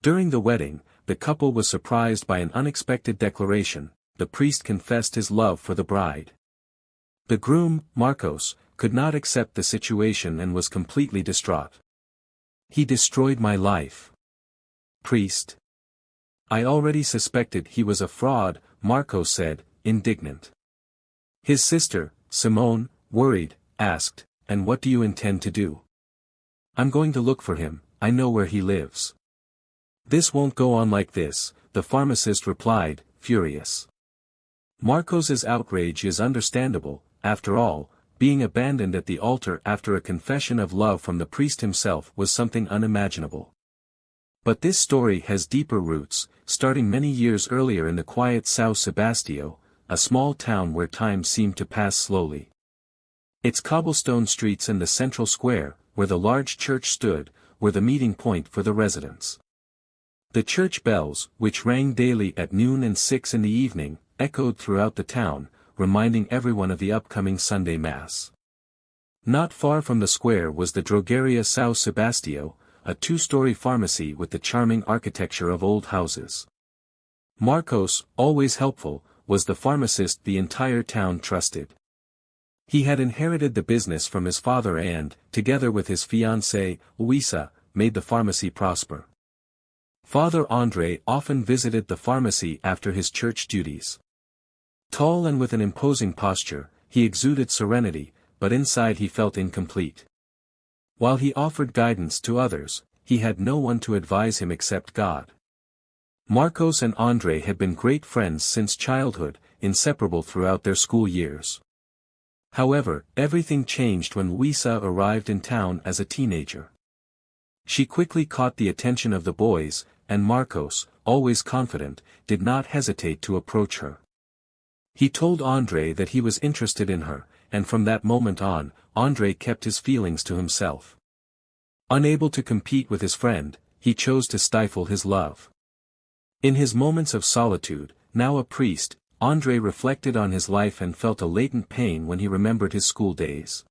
During the wedding, the couple was surprised by an unexpected declaration. The priest confessed his love for the bride. The groom, Marcos, could not accept the situation and was completely distraught. "He destroyed my life." "Priest. I already suspected he was a fraud," Marcos said, indignant. His sister, Simone, worried, asked, "And what do you intend to do?" "I'm going to look for him, I know where he lives." "This won't go on like this," the pharmacist replied, furious. Marcos's outrage is understandable. After all, being abandoned at the altar after a confession of love from the priest himself was something unimaginable. But this story has deeper roots, starting many years earlier in the quiet São Sebastião, a small town where time seemed to pass slowly. Its cobblestone streets and the central square, where the large church stood, were the meeting point for the residents. The church bells, which rang daily at noon and 6 in the evening, echoed throughout the town, reminding everyone of the upcoming Sunday Mass. Not far from the square was the Drogaria São Sebastião, a two-story pharmacy with the charming architecture of old houses. Marcos, always helpful, was the pharmacist the entire town trusted. He had inherited the business from his father and, together with his fiancée, Luisa, made the pharmacy prosper. Father André often visited the pharmacy after his church duties. Tall and with an imposing posture, he exuded serenity, but inside he felt incomplete. While he offered guidance to others, he had no one to advise him except God. Marcos and André had been great friends since childhood, inseparable throughout their school years. However, everything changed when Luisa arrived in town as a teenager. She quickly caught the attention of the boys, and Marcos, always confident, did not hesitate to approach her. He told André that he was interested in her, and from that moment on, André kept his feelings to himself. Unable to compete with his friend, he chose to stifle his love. In his moments of solitude, now a priest, André reflected on his life and felt a latent pain when he remembered his school days.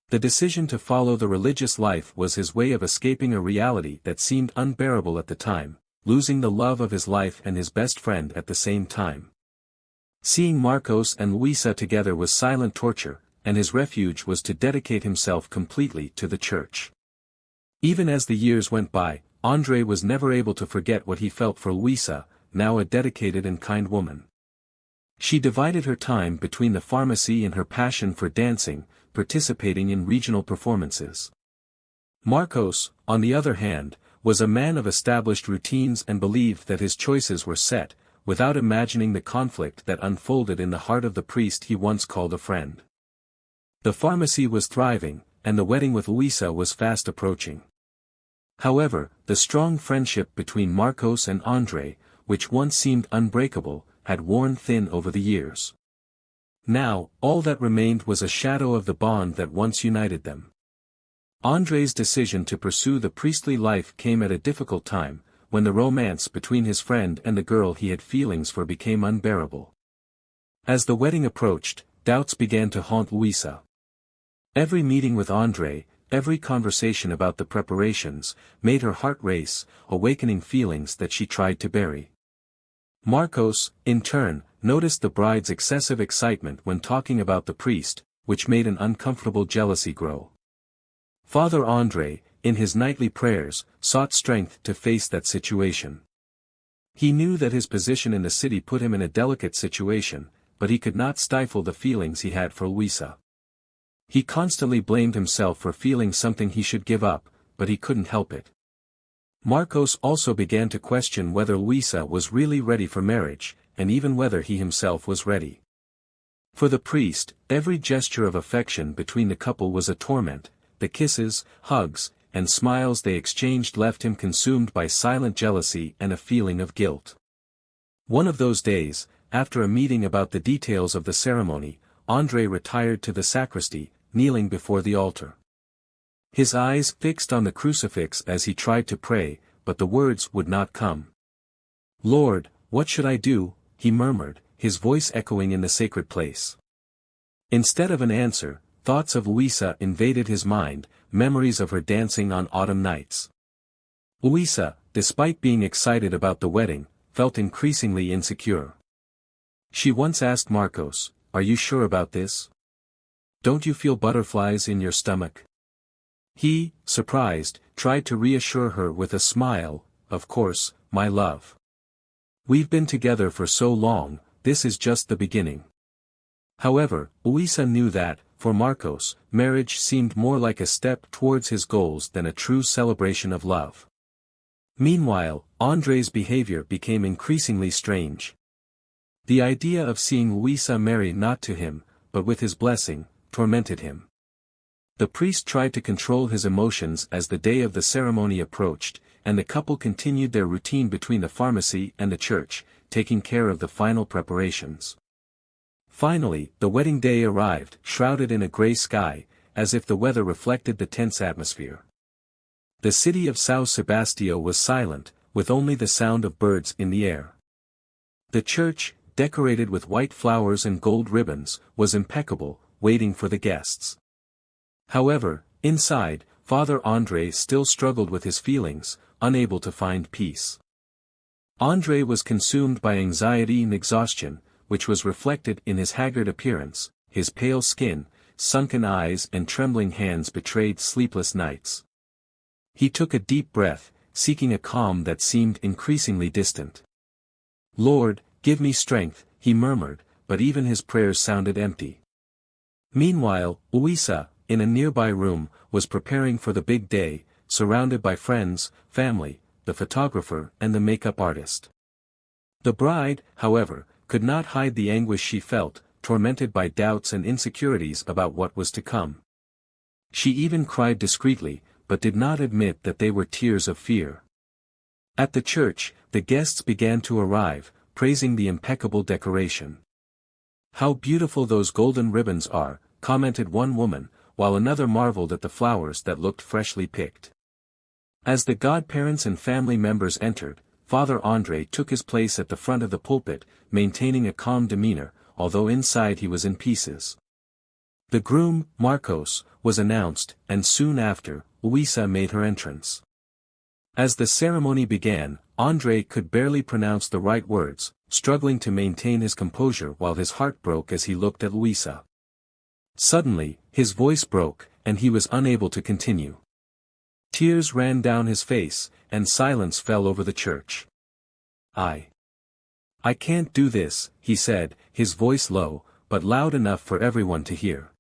The decision to follow the religious life was his way of escaping a reality that seemed unbearable at the time, losing the love of his life and his best friend at the same time. Seeing Marcos and Luisa together was silent torture, and his refuge was to dedicate himself completely to the church. Even as the years went by, André was never able to forget what he felt for Luisa, now a dedicated and kind woman. She divided her time between the pharmacy and her passion for dancing, participating in regional performances. Marcos, on the other hand, was a man of established routines and believed that his choices were set, without imagining the conflict that unfolded in the heart of the priest he once called a friend. The pharmacy was thriving, and the wedding with Luisa was fast approaching. However, the strong friendship between Marcos and André, which once seemed unbreakable, had worn thin over the years. Now, all that remained was a shadow of the bond that once united them. André's decision to pursue the priestly life came at a difficult time, when the romance between his friend and the girl he had feelings for became unbearable. As the wedding approached, doubts began to haunt Luisa. Every meeting with André, every conversation about the preparations, made her heart race, awakening feelings that she tried to bury. Marcos, in turn, noticed the bride's excessive excitement when talking about the priest, which made an uncomfortable jealousy grow. Father André, in his nightly prayers, sought strength to face that situation. He knew that his position in the city put him in a delicate situation, but he could not stifle the feelings he had for Luisa. He constantly blamed himself for feeling something he should give up, but he couldn't help it. Marcos also began to question whether Luisa was really ready for marriage, and even whether he himself was ready. For the priest, every gesture of affection between the couple was a torment. The kisses, hugs, and smiles they exchanged left him consumed by silent jealousy and a feeling of guilt. One of those days, after a meeting about the details of the ceremony, André retired to the sacristy, kneeling before the altar. His eyes fixed on the crucifix as he tried to pray, but the words would not come. "Lord, what should I do?" he murmured, his voice echoing in the sacred place. Instead of an answer, thoughts of Luisa invaded his mind, memories of her dancing on autumn nights. Luisa, despite being excited about the wedding, felt increasingly insecure. She once asked Marcos, "Are you sure about this? Don't you feel butterflies in your stomach?" He, surprised, tried to reassure her with a smile, "Of course, my love. We've been together for so long, this is just the beginning." However, Luisa knew that, for Marcos, marriage seemed more like a step towards his goals than a true celebration of love. Meanwhile, Andre's behavior became increasingly strange. The idea of seeing Luisa marry not to him, but with his blessing, tormented him. The priest tried to control his emotions as the day of the ceremony approached, and the couple continued their routine between the pharmacy and the church, taking care of the final preparations. Finally, the wedding day arrived, shrouded in a gray sky, as if the weather reflected the tense atmosphere. The city of São Sebastião was silent, with only the sound of birds in the air. The church, decorated with white flowers and gold ribbons, was impeccable, waiting for the guests. However, inside, Father Andre still struggled with his feelings, unable to find peace. Andre was consumed by anxiety and exhaustion, which was reflected in his haggard appearance. His pale skin, sunken eyes and trembling hands betrayed sleepless nights. He took a deep breath, seeking a calm that seemed increasingly distant. "Lord, give me strength," he murmured, but even his prayers sounded empty. Meanwhile, Luisa, in a nearby room, was preparing for the big day, surrounded by friends, family, the photographer and the makeup artist. The bride, however, could not hide the anguish she felt, tormented by doubts and insecurities about what was to come. She even cried discreetly, but did not admit that they were tears of fear. At the church, the guests began to arrive, praising the impeccable decoration. "How beautiful those golden ribbons are," commented one woman, while another marveled at the flowers that looked freshly picked. As the godparents and family members entered, Father Andre took his place at the front of the pulpit, maintaining a calm demeanor, although inside he was in pieces. The groom, Marcos, was announced, and soon after, Luisa made her entrance. As the ceremony began, Andre could barely pronounce the right words, struggling to maintain his composure while his heart broke as he looked at Luisa. Suddenly, his voice broke, and he was unable to continue. Tears ran down his face, and silence fell over the church. I can't do this," he said, his voice low, but loud enough for everyone to hear.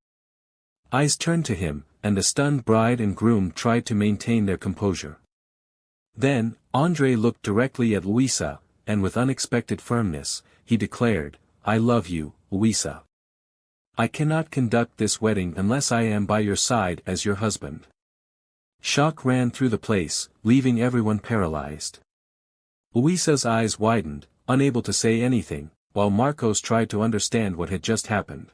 Eyes turned to him, and the stunned bride and groom tried to maintain their composure. Then, Andre looked directly at Luisa, and with unexpected firmness, he declared, "I love you, Luisa. I cannot conduct this wedding unless I am by your side as your husband." Shock ran through the place, leaving everyone paralyzed. Luisa's eyes widened, unable to say anything, while Marcos tried to understand what had just happened.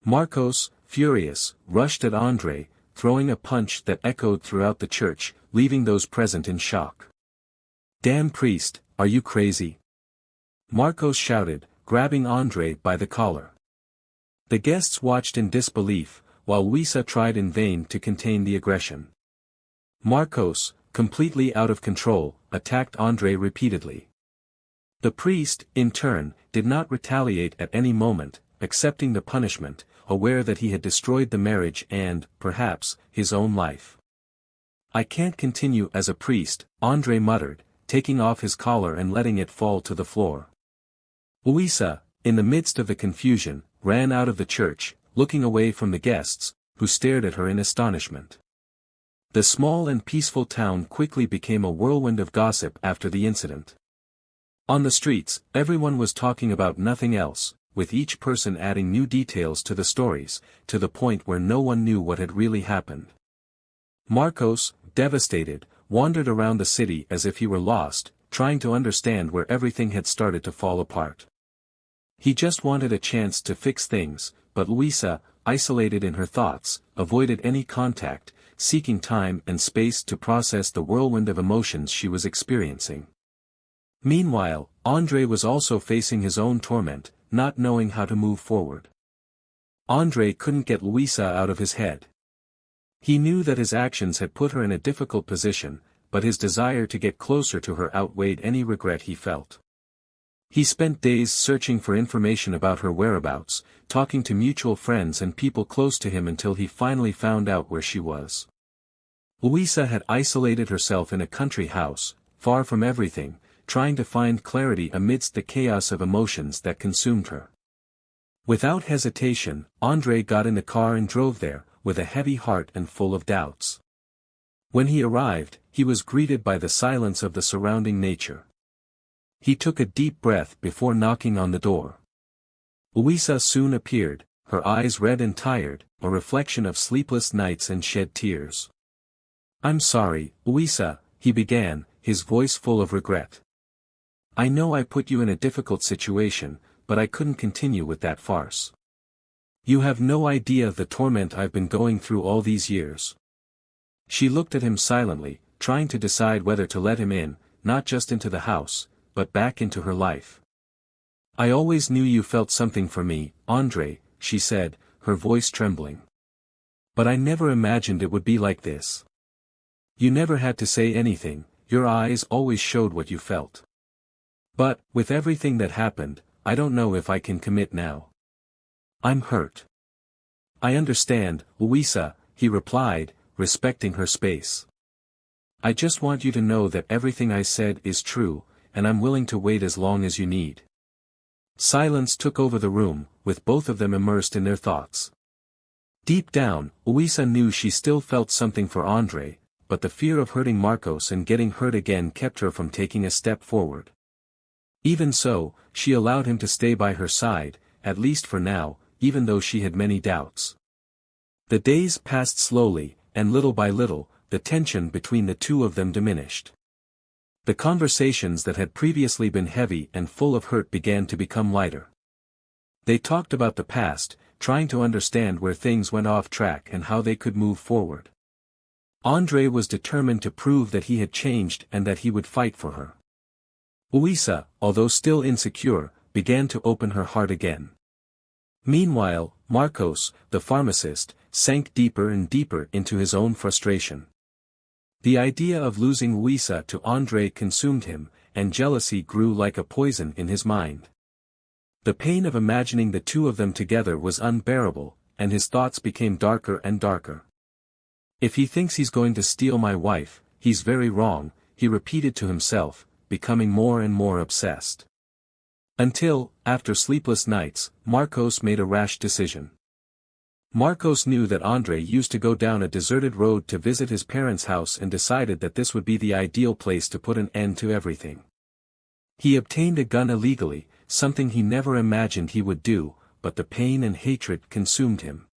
Marcos, furious, rushed at Andre, throwing a punch that echoed throughout the church, leaving those present in shock. "Damn priest, are you crazy?" Marcos shouted, grabbing Andre by the collar. The guests watched in disbelief, while Luisa tried in vain to contain the aggression. Marcos, completely out of control, attacked Andre repeatedly. The priest, in turn, did not retaliate at any moment, accepting the punishment, aware that he had destroyed the marriage and, perhaps, his own life. "I can't continue as a priest," Andre muttered, taking off his collar and letting it fall to the floor. Luisa, in the midst of the confusion, ran out of the church, looking away from the guests, who stared at her in astonishment. The small and peaceful town quickly became a whirlwind of gossip after the incident. On the streets, everyone was talking about nothing else, with each person adding new details to the stories, to the point where no one knew what had really happened. Marcos, devastated, wandered around the city as if he were lost, trying to understand where everything had started to fall apart. He just wanted a chance to fix things, but Luisa, isolated in her thoughts, avoided any contact, seeking time and space to process the whirlwind of emotions she was experiencing. Meanwhile, Andre was also facing his own torment, not knowing how to move forward. Andre couldn't get Luisa out of his head. He knew that his actions had put her in a difficult position, but his desire to get closer to her outweighed any regret he felt. He spent days searching for information about her whereabouts, talking to mutual friends and people close to him until he finally found out where she was. Louisa had isolated herself in a country house, far from everything, trying to find clarity amidst the chaos of emotions that consumed her. Without hesitation, André got in the car and drove there, with a heavy heart and full of doubts. When he arrived, he was greeted by the silence of the surrounding nature. He took a deep breath before knocking on the door. Louisa soon appeared, her eyes red and tired, a reflection of sleepless nights and shed tears. "I'm sorry, Louisa," he began, his voice full of regret. "I know I put you in a difficult situation, but I couldn't continue with that farce. You have no idea of the torment I've been going through all these years." She looked at him silently, trying to decide whether to let him in, not just into the house, but back into her life. "I always knew you felt something for me, André," she said, her voice trembling. "But I never imagined it would be like this. You never had to say anything, your eyes always showed what you felt. But, with everything that happened, I don't know if I can commit now. I'm hurt." "I understand, Louisa," he replied, respecting her space. "I just want you to know that everything I said is true, and I'm willing to wait as long as you need." Silence took over the room, with both of them immersed in their thoughts. Deep down, Louisa knew she still felt something for André, but the fear of hurting Marcos and getting hurt again kept her from taking a step forward. Even so, she allowed him to stay by her side, at least for now, even though she had many doubts. The days passed slowly, and little by little, the tension between the two of them diminished. The conversations that had previously been heavy and full of hurt began to become lighter. They talked about the past, trying to understand where things went off track and how they could move forward. André was determined to prove that he had changed and that he would fight for her. Louisa, although still insecure, began to open her heart again. Meanwhile, Marcos, the pharmacist, sank deeper and deeper into his own frustration. The idea of losing Louisa to André consumed him, and jealousy grew like a poison in his mind. The pain of imagining the two of them together was unbearable, and his thoughts became darker and darker. "If he thinks he's going to steal my wife, he's very wrong," he repeated to himself, becoming more and more obsessed. Until, after sleepless nights, Marcos made a rash decision. Marcos knew that André used to go down a deserted road to visit his parents' house and decided that this would be the ideal place to put an end to everything. He obtained a gun illegally, something he never imagined he would do, but the pain and hatred consumed him.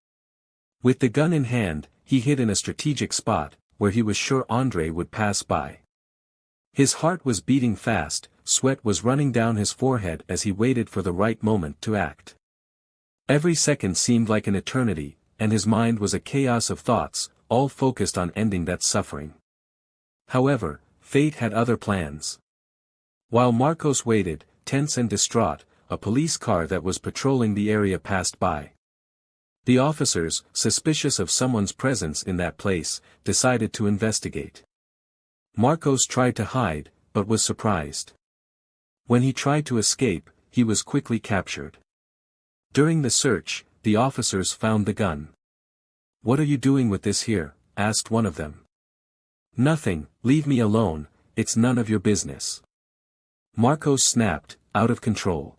With the gun in hand, he hid in a strategic spot, where he was sure André would pass by. His heart was beating fast, sweat was running down his forehead as he waited for the right moment to act. Every second seemed like an eternity, and his mind was a chaos of thoughts, all focused on ending that suffering. However, fate had other plans. While Marcos waited, tense and distraught, a police car that was patrolling the area passed by. The officers, suspicious of someone's presence in that place, decided to investigate. Marcos tried to hide, but was surprised. When he tried to escape, he was quickly captured. During the search, the officers found the gun. "What are you doing with this here?" asked one of them. "Nothing, leave me alone, it's none of your business." Marcos snapped, out of control.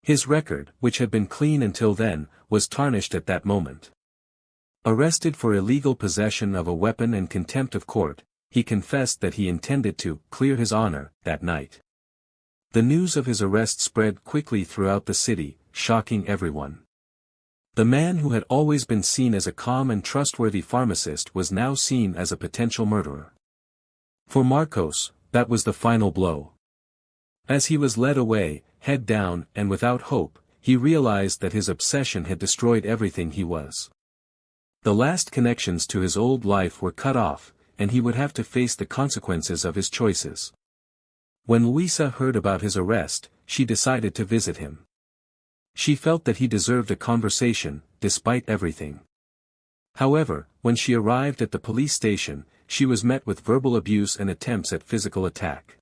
His record, which had been clean until then, was tarnished at that moment. Arrested for illegal possession of a weapon and contempt of court, he confessed that he intended to clear his honor that night. The news of his arrest spread quickly throughout the city, shocking everyone. The man who had always been seen as a calm and trustworthy pharmacist was now seen as a potential murderer. For Marcos, that was the final blow. As he was led away, head down and without hope, he realized that his obsession had destroyed everything he was. The last connections to his old life were cut off, and he would have to face the consequences of his choices. When Louisa heard about his arrest, she decided to visit him. She felt that he deserved a conversation, despite everything. However, when she arrived at the police station, she was met with verbal abuse and attempts at physical attack.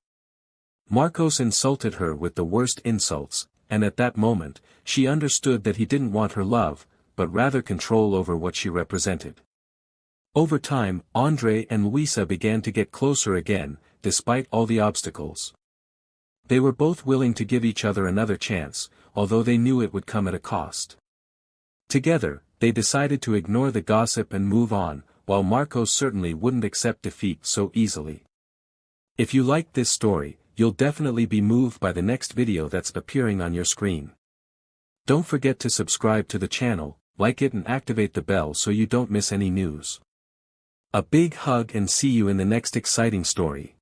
Marcos insulted her with the worst insults, and at that moment, she understood that he didn't want her love, but rather control over what she represented. Over time, Andre and Luisa began to get closer again, despite all the obstacles. They were both willing to give each other another chance, although they knew it would come at a cost. Together, they decided to ignore the gossip and move on, while Marcos certainly wouldn't accept defeat so easily. If you liked this story, you'll definitely be moved by the next video that's appearing on your screen. Don't forget to subscribe to the channel, like it and activate the bell so you don't miss any news. A big hug and see you in the next exciting story.